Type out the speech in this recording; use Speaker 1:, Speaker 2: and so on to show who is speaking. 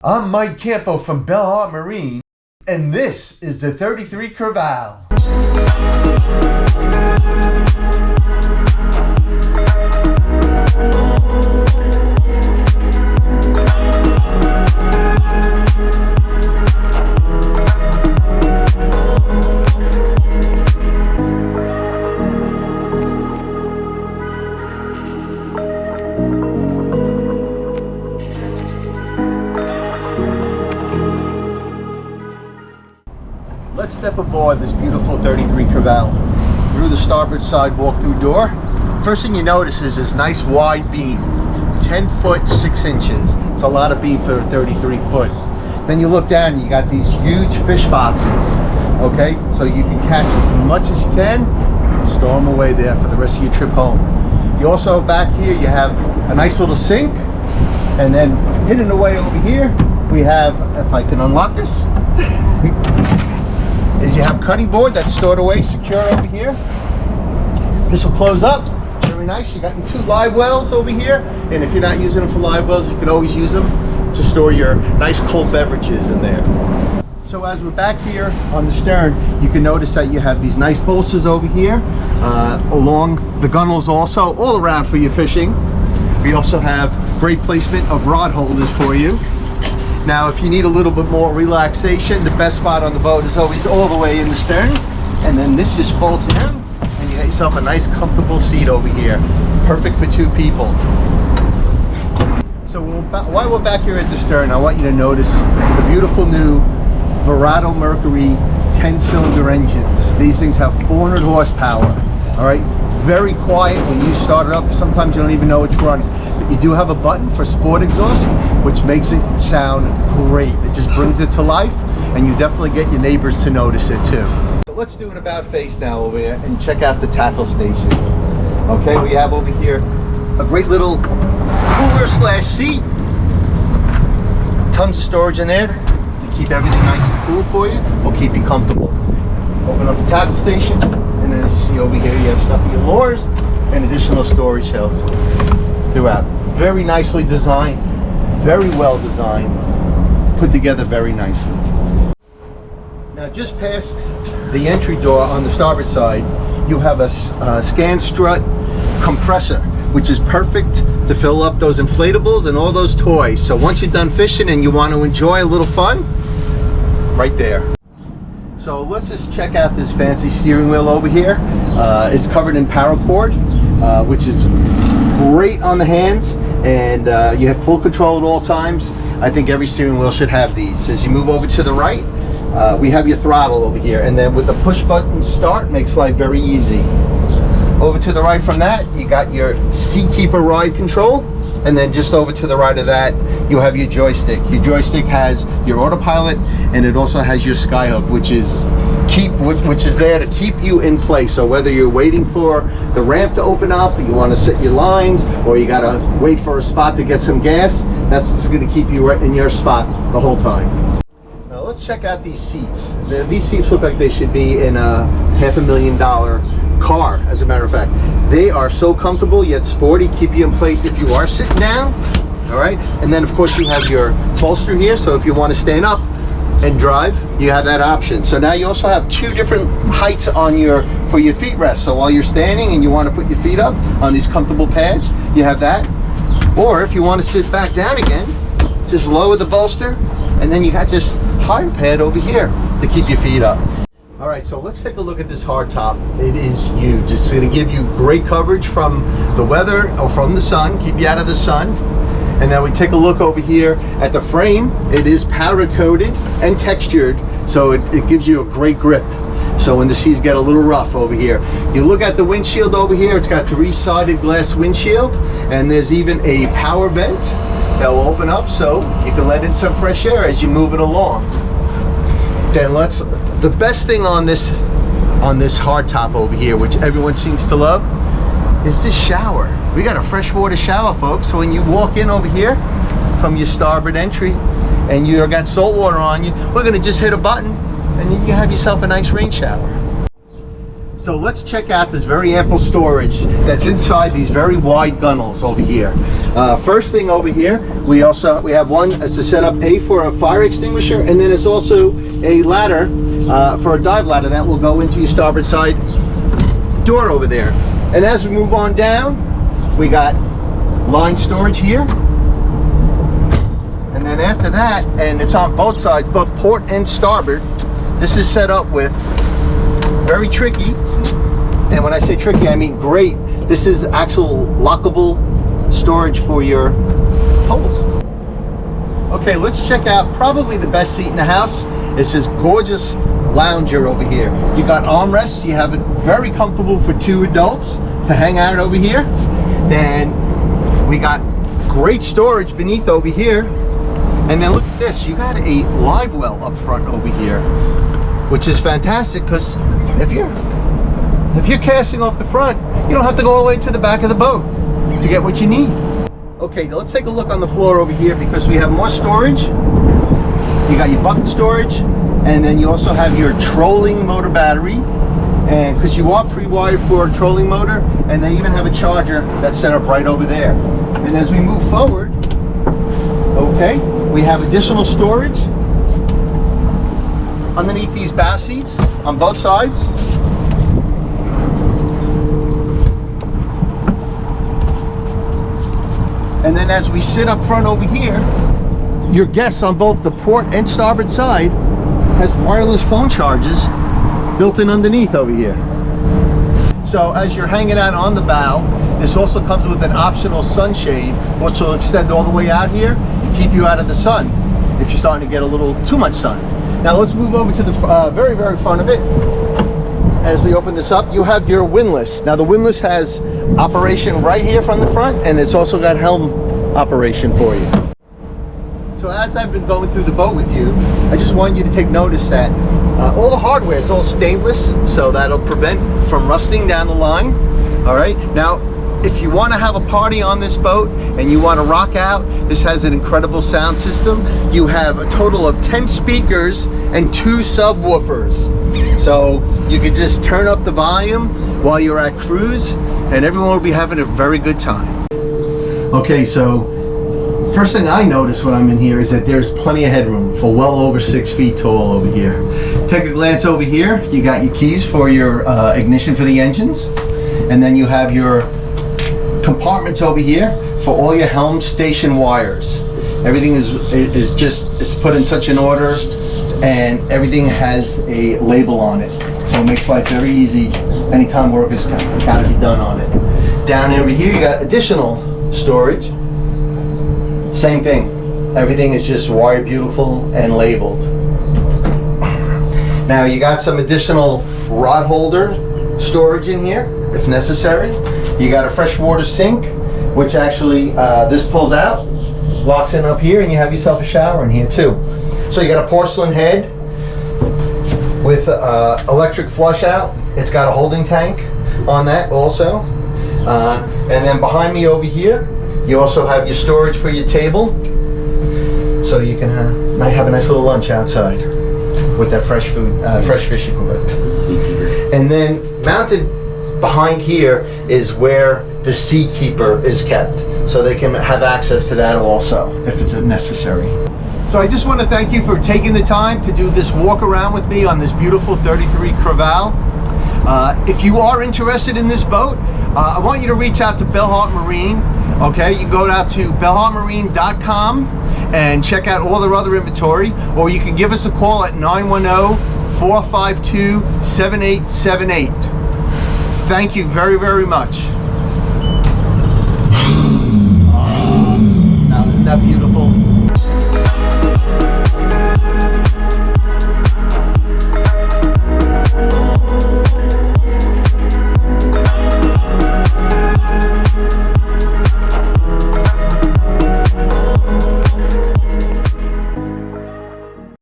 Speaker 1: I'm Mike Campo from Bellheart Marine, and this is the 33 Crevalle. Let's step aboard this beautiful 33 Crevalle through the starboard side walk-through door. First thing you notice is this nice wide beam, 10 foot 6 inches. It's a lot of beam for a 33 foot. Then you look down and you got these huge fish boxes, okay? So you can catch as much as you can, store them away there for the rest of your trip home. You also back here, you have a nice little sink, and then hidden away over here, we have, if I can unlock this, is you have cutting board that's stored away secure over here. This will close up, very nice. You got your 2 live wells over here, and if you're not using them for live wells, you can always use them to store your nice cold beverages in there. So as we're back here on the stern, you can notice that you have these nice bolsters over here, along the gunnels also, all around for your fishing. We also have great placement of rod holders for you. Now, if you need a little bit more relaxation, the best spot on the boat is always all the way in the stern. And then this just folds down, and you got yourself a nice comfortable seat over here. Perfect for 2 people. So while we're back here at the stern, I want you to notice the beautiful new Verado Mercury 10-cylinder engines. These things have 400 horsepower, all right? Very quiet when you start it up. Sometimes you don't even know it's running. But you do have a button for sport exhaust, which makes it sound great. It just brings it to life, and you definitely get your neighbors to notice it too. So let's do an about face now over here and check out the tackle station. Okay, we have over here a great little cooler slash seat. Tons of storage in there to keep everything nice and cool for you. Will keep you comfortable. Open up the tackle station, and then as you see over here, you have stuff for your lures and additional storage shelves throughout. Very nicely designed, very well designed, put together very nicely. Now just past the entry door on the starboard side, you have a scan strut compressor, which is perfect to fill up those inflatables and all those toys. So once you're done fishing and you want to enjoy a little fun, right there. So let's just check out this fancy steering wheel over here. It's covered in paracord, which is great on the hands, and you have full control at all times. I think every steering wheel should have these. As you move over to the right, we have your throttle over here, and then with the push button start, makes life very easy. Over to the right from that, you got your seat keeper ride control, and then just over to the right of that, you have your joystick. Your joystick has your autopilot, and it also has your skyhook, which is there to keep you in place. So whether you're waiting for the ramp to open up, you want to set your lines, or you gotta wait for a spot to get some gas, that's going to keep you right in your spot the whole time. Now let's check out these seats. These seats look like they should be in a $500,000 car, as a matter of fact. They are so comfortable yet sporty, keep you in place if you are sitting down. All right, and then of course you have your bolster here, so if you want to stand up and drive, you have that option. So now you also have 2 different heights on for your feet rest. So while you're standing and you want to put your feet up on these comfortable pads, you have that. Or if you want to sit back down again, just lower the bolster, and then you got this higher pad over here to keep your feet up. All right, so let's take a look at this hardtop. It is huge. It's going to give you great coverage from the weather or from the sun, keep you out of the sun. And then we take a look over here at the frame. It is powder coated and textured, so it gives you a great grip. So when the seas get a little rough over here. You look at the windshield over here, it's got 3-sided glass windshield, and there's even a power vent that will open up so you can let in some fresh air as you move it along. Then the best thing on this hardtop over here, which everyone seems to love, is this shower. We got a freshwater shower, folks. So when you walk in over here from your starboard entry and you got salt water on you, we're gonna just hit a button and you can have yourself a nice rain shower. So let's check out this very ample storage that's inside these very wide gunnels over here. First thing over here, we have one as to set up for a fire extinguisher, and then it's also a ladder for a dive ladder that will go into your starboard side door over there. And as we move on down, we got line storage here. And then after that, and it's on both sides, both port and starboard, this is set up with very tricky, and when I say tricky, I mean great. This is actual lockable storage for your poles. Okay, let's check out probably the best seat in the house. It's this gorgeous lounger over here. You got armrests, you have it very comfortable for 2 adults to hang out over here. Then we got great storage beneath over here. And then look at this, you got a live well up front over here, which is fantastic, because if you're casting off the front, you don't have to go all the way to the back of the boat to get what you need. Okay, let's take a look on the floor over here, because we have more storage. You got your bucket storage, and then you also have your trolling motor battery, and because you are pre-wired for a trolling motor, and they even have a charger that's set up right over there. And as we move forward, okay, we have additional storage underneath these bow seats on both sides. And then as we sit up front over here, your guests on both the port and starboard side has wireless phone chargers built in underneath over here. So as you're hanging out on the bow, this also comes with an optional sunshade, which will extend all the way out here and keep you out of the sun if you're starting to get a little too much sun. Now let's move over to the very, very front of it. As we open this up, you have your windlass. Now the windlass has operation right here from the front, and it's also got helm operation for you. So as I've been going through the boat with you, I just want you to take notice that all the hardware is all stainless, so that'll prevent from rusting down the line. All right, now if you want to have a party on this boat and you want to rock out, this has an incredible sound system. You have a total of 10 speakers and 2 subwoofers. So you could just turn up the volume while you're at cruise, and everyone will be having a very good time. Okay, so first thing I notice when I'm in here is that there's plenty of headroom for well over 6 feet tall over here. Take a glance over here. You got your keys for your ignition for the engines, and then you have your compartments over here for all your helm station wires. Everything is just, it's put in such an order, and everything has a label on it, so it makes life very easy anytime work has got to be done on it. Down over here you got additional storage. Same thing, everything is just wired beautiful and labeled. Now you got some additional rod holder storage in here if necessary. You got a freshwater sink, which actually this pulls out, locks in up here, and you have yourself a shower in here too. So you got a porcelain head with electric flush out. It's got a holding tank on that also. And then behind me over here, you also have your storage for your table. So you can have a nice little lunch outside with that fresh food, fresh fish equipped. And then mounted behind here is where the Seakeeper is kept, so they can have access to that also if it's necessary. So I just want to thank you for taking the time to do this walk around with me on this beautiful 33 Crevalle. If you are interested in this boat, I want you to reach out to Bellhart Marine. Okay, you can go out to bellhartmarine.com and check out all their other inventory, or you can give us a call at 910-452-7878. Thank you very, very much. Now, isn't that beautiful?